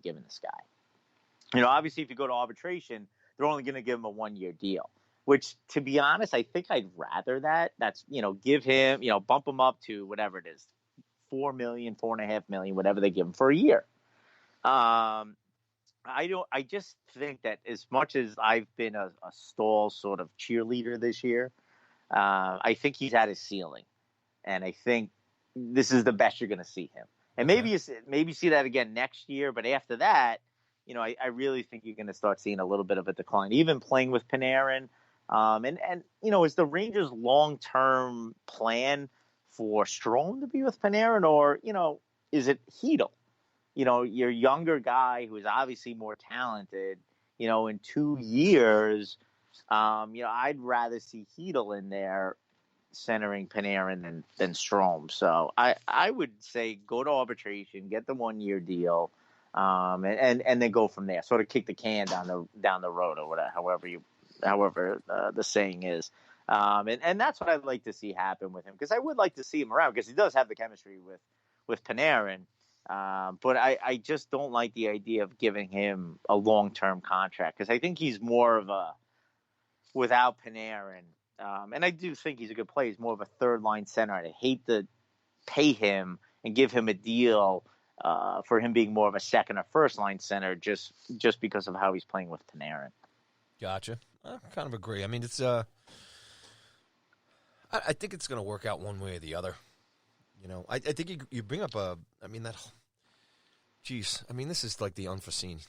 giving this guy. You know, obviously, if you go to arbitration, they're only going to give him a 1-year deal, which, to be honest, I think I'd rather that. That's, give him, bump him up to whatever it is, $4 million, $4.5 million, whatever they give him for a year. I just think that as much as I've been a Stahl sort of cheerleader this year, I think he's at his ceiling, and I think this is the best you're going to see him. And maybe see that again next year, but after that, I really think you're going to start seeing a little bit of a decline, even playing with Panarin. Is the Rangers' long-term plan for Strome to be with Panarin, or, is it Hedl? Your younger guy who is obviously more talented, in 2 years, I'd rather see Hedl in there centering Panarin than Strome. So I would say go to arbitration, get the 1-year deal, and then go from there. Sort of kick the can down the road, or whatever, however the saying is. And that's what I'd like to see happen with him, because I would like to see him around, because he does have the chemistry with Panarin. But I just don't like the idea of giving him a long-term contract, because I think he's more of a, without Panarin, and I do think he's a good player, he's more of a third-line center. I'd hate to pay him and give him a deal for him being more of a second or first-line center just because of how he's playing with Panarin. Gotcha. I kind of agree. I mean, it's I think it's going to work out one way or the other. I think you bring up this is like the unforeseen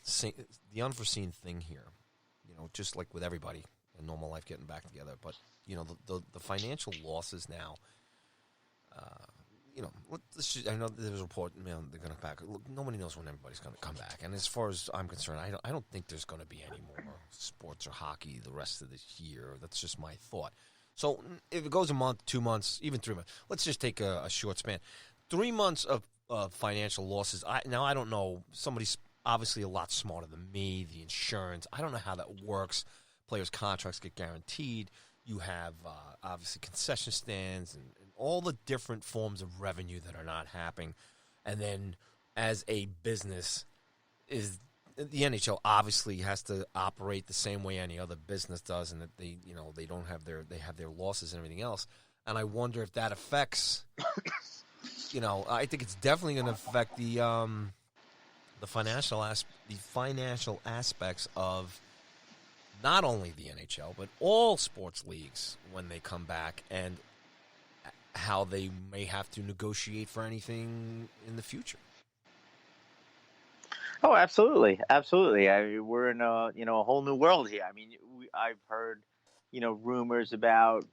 thing here, just like with everybody in normal life getting back together. But, the financial losses now, I know there's a report, they're going to back. Look, nobody knows when everybody's going to come back. And as far as I'm concerned, I don't think there's going to be any more sports or hockey the rest of this year. That's just my thought. So if it goes a month, 2 months, even 3 months, let's just take a short span. 3 months of financial losses. I don't know. Somebody's obviously a lot smarter than me. The insurance. I don't know how that works. Players' contracts get guaranteed. You have obviously concession stands and all the different forms of revenue that are not happening. And then as a business, the NHL obviously has to operate the same way any other business does, and that they don't have they have their losses and everything else. And I wonder if that affects. I think it's definitely going to affect the financial aspects of not only the NHL but all sports leagues when they come back, and how they may have to negotiate for anything in the future. Oh, absolutely, absolutely. We're in a whole new world here. I mean, I've heard rumors about,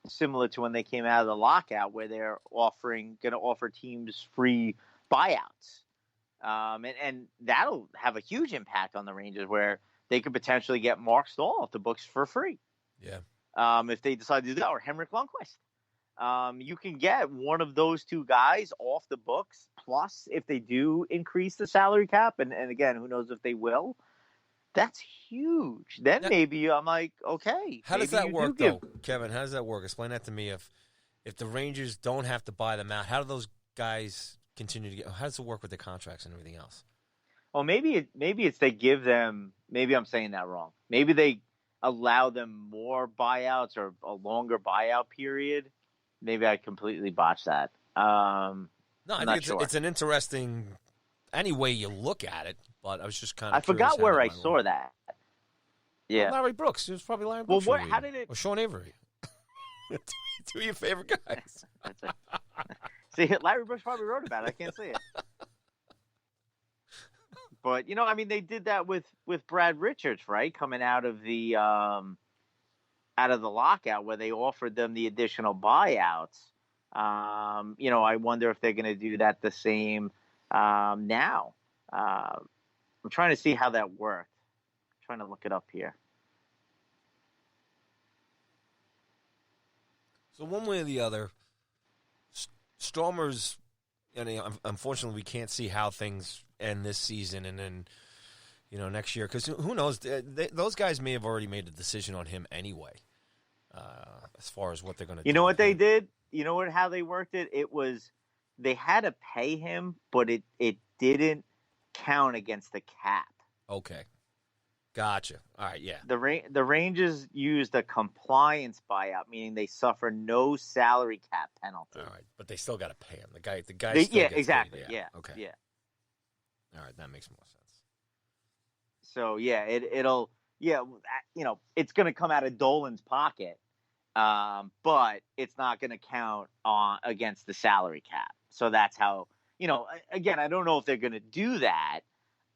similar to when they came out of the lockout, where they're going to offer teams free buyouts, and that'll have a huge impact on the Rangers, where they could potentially get Mark Stahl off the books for free. Yeah. If they decide to do that, or Henrik Lundqvist. You can get one of those two guys off the books. Plus, if they do increase the salary cap, and again, who knows if they will, that's huge. Then maybe I'm like, okay. How does that work, though, Kevin? How does that work? Explain that to me. If the Rangers don't have to buy them out, how do those guys continue to get? How does it work with the contracts and everything else? Well, maybe it's they give them. Maybe I'm saying that wrong. Maybe they allow them more buyouts or a longer buyout period. Maybe I completely botched that. No, I think it's an interesting, any way you look at it, but I was just kind of I forgot where I saw that. Yeah. Larry Brooks. It was probably Larry Brooks. Well, how did it? Or Sean Avery. Two of your favorite guys. That's it. See, Larry Brooks probably wrote about it. I can't say it. But, they did that with Brad Richards, right? Coming out of the lockout, where they offered them the additional buyouts. I wonder if they're going to do that the same now. I'm trying to see how that worked. I'm trying to look it up here. So one way or the other, Stromer's, unfortunately, we can't see how things end this season and then, next year. Because who knows? Those guys may have already made a decision on him anyway, as far as what they're going to do. You know what they did? You know how they worked it? It was they had to pay him, but it didn't count against the cap. Okay. Gotcha. All right, yeah. The Rangers used a compliance buyout, meaning they suffer no salary cap penalty. All right, but they still got to pay him. The guy still yeah, gets exactly. paid. Yeah. Okay. Yeah. All right, that makes more sense. So yeah, it'll it's going to come out of Dolan's pocket, but it's not going to count on against the salary cap. So that's how again, I don't know if they're going to do that.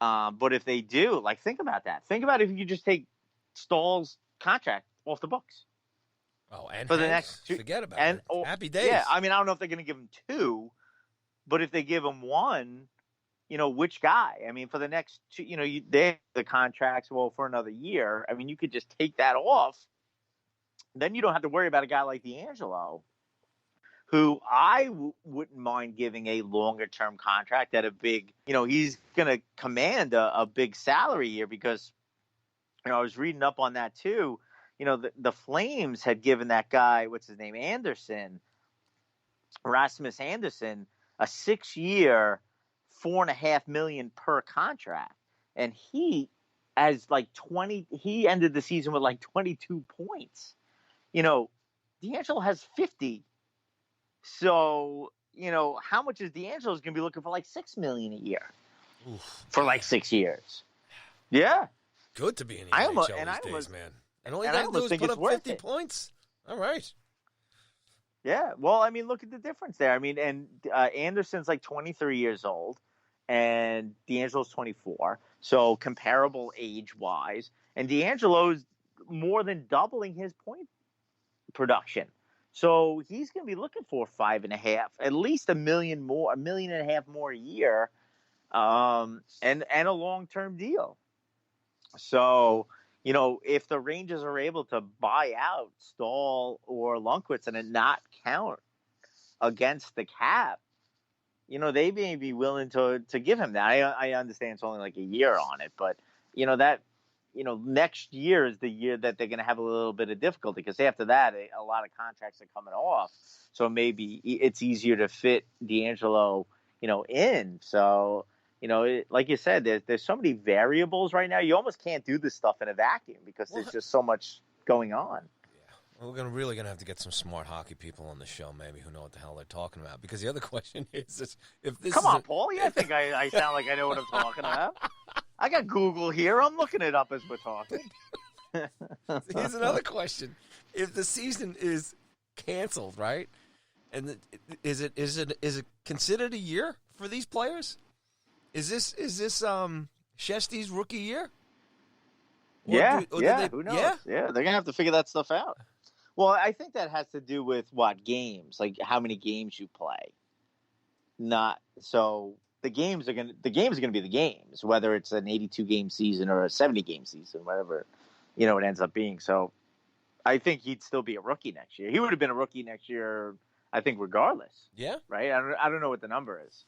But if they do, like, think about that. Think about if you could just take Stahl's contract off the books. Oh, and for the next forget about it. Happy days. Yeah, I mean, I don't know if they're going to give him 2, but if they give him 1, which guy? I mean, for the next 2, they have the contracts for another year. I mean, you could just take that off. Then you don't have to worry about a guy like DeAngelo, who I wouldn't mind giving a longer-term contract at a big, he's going to command a big salary here because, I was reading up on that too. The Flames had given that guy, what's his name, Rasmus Anderson, a 6-year, $4.5 million per contract. And he he ended the season with 22 points. DeAngelo has 50. So, how much is DeAngelo's going to be looking for? $6 million a year. Oof. For 6 years. Yeah. Good to be in the NHL these days, man. And all you got to do is put up 50 points. All right. Yeah. Well, I mean, look at the difference there. I mean, and Anderson's 23 years old, and DeAngelo's 24. So comparable age-wise. And DeAngelo's more than doubling his point production. So he's going to be looking for 5.5, at least $1 million more, $1.5 million more a year, and a long-term deal. So, if the Rangers are able to buy out Stahl or Lundqvist and it not count against the cap, they may be willing to give him that. I understand it's only a year on it, but that. Next year is the year that they're going to have a little bit of difficulty because after that, a lot of contracts are coming off. So maybe it's easier to fit DeAngelo, in. So, like you said, there's so many variables right now. You almost can't do this stuff in a vacuum because there's just so much going on. Yeah. Well, we're really going to have to get some smart hockey people on the show, maybe, who know what the hell they're talking about. Because the other question is if this Come on, Paulie. I think I sound like I know what I'm talking about. I got Google here. I'm looking it up as we're talking. Here's another question: if the season is canceled, right, and is it considered a year for these players? Is this Shesty's rookie year? Who knows? Yeah, they're gonna have to figure that stuff out. Well, I think that has to do with games, how many games you play. Not so. The games are gonna be the games, whether it's an 82-game season or a 70-game season, whatever it ends up being. So, I think he'd still be a rookie next year. He would have been a rookie next year, I think, regardless. Yeah. Right. I don't know what the number is,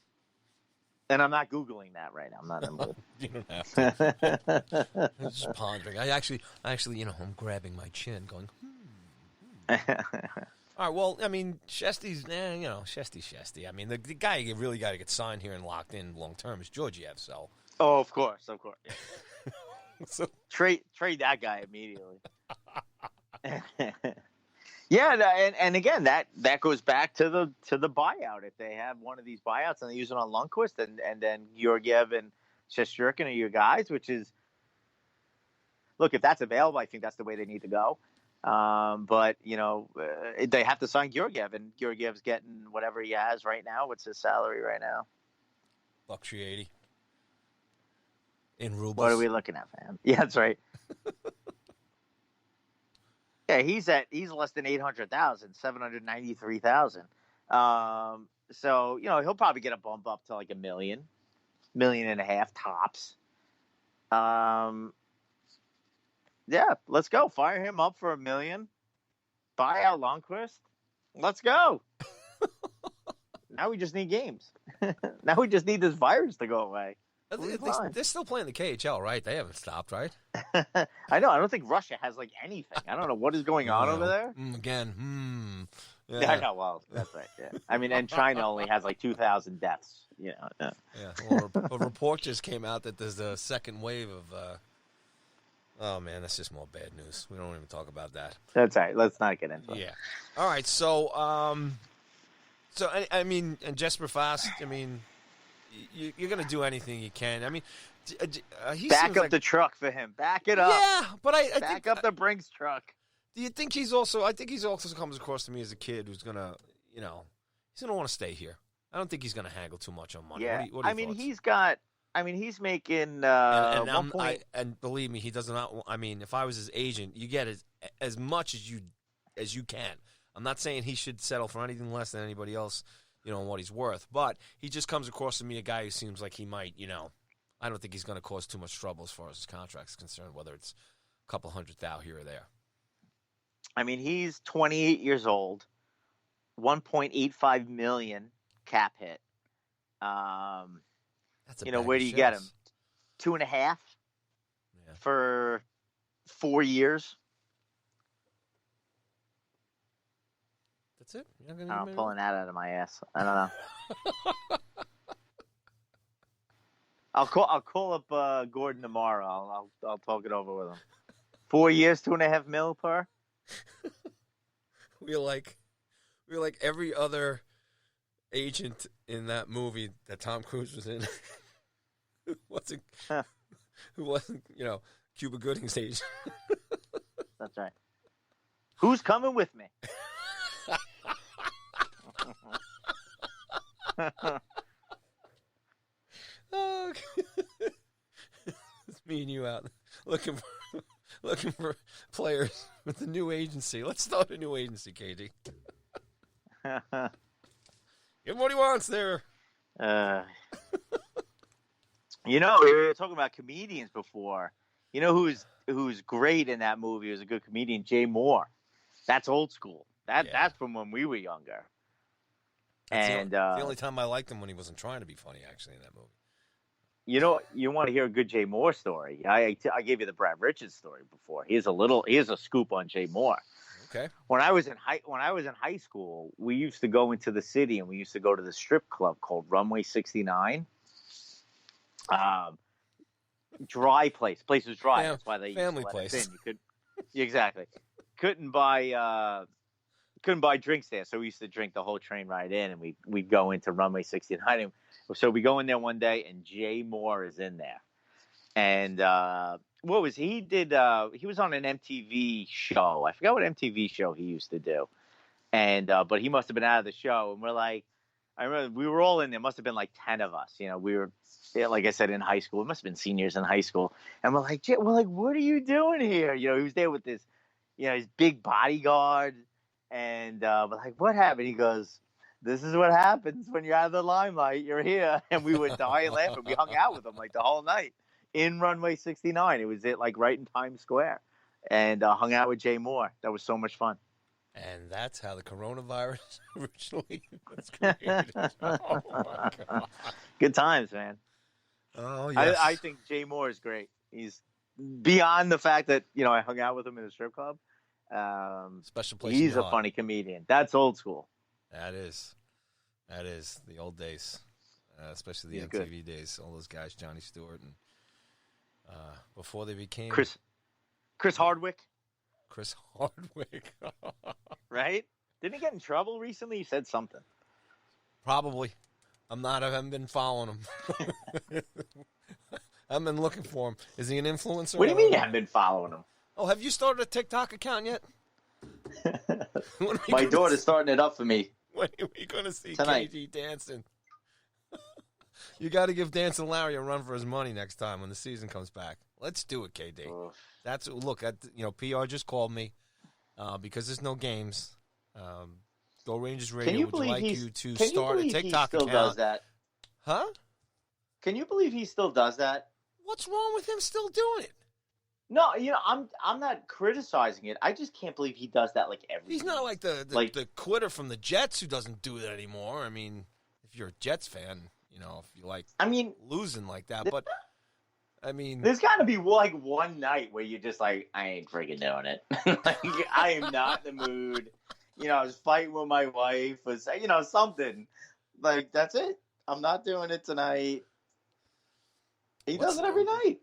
and I'm not Googling that right now. I'm not. You don't have to. I'm just pondering. I actually, I'm grabbing my chin, going. All right, well, I mean, Shesty's, Shesty. I mean, the guy you really got to get signed here and locked in long term is Georgiev. So. Oh, of course. Yeah. So trade that guy immediately. Yeah, and again, that goes back to the buyout. If they have one of these buyouts and they use it on Lundqvist and then Georgiev and Shesterkin are your guys, which is, look, if that's available, I think that's the way they need to go. But they have to sign Georgiev, and Georgiev's getting whatever he has right now. What's his salary right now? $180 in rubles. What are we looking at, man? Yeah, that's right. Yeah, he's less than 800,000, 793,000. So he'll probably get a bump up to $1 million, $1.5 million tops. Yeah, let's go. Fire him up for $1 million. Buy out Lundqvist. Let's go. Now we just need games. Now we just need this virus to go away. They're still playing the KHL, right? They haven't stopped, right? I know. I don't think Russia has anything. I don't know what is going on over there. Again. Yeah, I know. Well, that's right. Yeah. I mean, and China only has 2,000 deaths. No. Yeah. Well, a report just came out that there's a second wave of. Oh man, that's just more bad news. We don't even talk about that. That's all right. Let's not get into it. Yeah. All right. So, I mean, and Jesper Fast. I mean, you're going to do anything you can. I mean, he back up like, the truck for him. Back it up. Yeah, but I back think, up the Brinks truck. Do you think he's also? I think he's also comes across to me as a kid who's gonna, he's gonna want to stay here. I don't think he's gonna haggle too much on money. Yeah. What are your thoughts? He's making and believe me, he does not. I mean, if I was his agent, you get as much as you can. I'm not saying he should settle for anything less than anybody else, and what he's worth. But he just comes across to me a guy who seems like he might, I don't think he's going to cause too much trouble as far as his contract is concerned, whether it's a couple $100,000 here or there. I mean, he's 28 years old, $1.85 million cap hit. That's a where do you get him? 2.5 for 4 years. That's it. I'm pulling that out of my ass. I don't know. I'll call up Gordon tomorrow. I'll talk it over with him. 4 years, $2.5 million per. We're like every other agent in that movie that Tom Cruise was in. who wasn't Cuba Gooding's agent. That's right. Who's coming with me? Oh, it's me and you out looking for players with the new agency. Let's start a new agency, KD. Give him what he wants there. We were talking about comedians before. Who's great in that movie? Who's a good comedian? Jay Moore. That's old school. That's from when we were younger. That's the only time I liked him when he wasn't trying to be funny, actually, in that movie. You want to hear a good Jay Moore story? I gave you the Brad Richards story before. Here's a scoop on Jay Moore. Okay. When I was in high school, we used to go into the city and we used to go to the strip club called Runway 69. Dry place. Place was dry. That's why they family used to let place. us in. You could exactly couldn't buy drinks there, so we used to drink the whole train ride in, and we'd go into Runway 69. And so we go in there one day, and Jay Moore is in there, and what was he did? He was on an MTV show. I forgot what MTV show he used to do, and but he must have been out of the show. And we're like, I remember we were all in there. Must have been like 10 of us. We were, like I said, in high school. It must have been seniors in high school. And we're like, what are you doing here? He was there with this, his big bodyguard. And we're like, what happened? He goes, this is what happens when you're out of the limelight. You're here. And we would die laughing. We hung out with him like the whole night in Runway 69. It was right in Times Square. And hung out with Jay Moore. That was so much fun. And that's how the coronavirus originally was created. Oh, my God. Good times, man. Oh, yes. I think Jay Moore is great. He's beyond the fact that, I hung out with him in a strip club. Special place. He's a funny comedian. That's old school. That is the old days, especially the He's MTV good. days. All those guys, Johnny Stewart, and before they became Chris Hardwick. Chris Hardwick, right? Didn't he get in trouble recently? He said something. Probably. I haven't been following him. I've been looking for him. Is he an influencer? What do you mean you haven't been following him? Oh, have you started a TikTok account yet? My daughter's starting it up for me. When are we going to see tonight? KD dancing? You got to give Dancing Larry a run for his money next time when the season comes back. Let's do it, KD. PR just called me because there's no games. Go Rangers Radio would like you to start a TikTok still account. Does that? Huh? Can you believe he still does that? What's wrong with him still doing it? No, I'm not criticizing it. I just can't believe he does that every He's week. not like the quitter from the Jets who doesn't do that anymore. I mean, if you're a Jets fan, if you like losing like that, but I mean, there's got to be one night where you're just like, I ain't freaking doing it. I am not in the mood. I was fighting with my wife or something. That's it. I'm not doing it tonight. He What's- does it every night.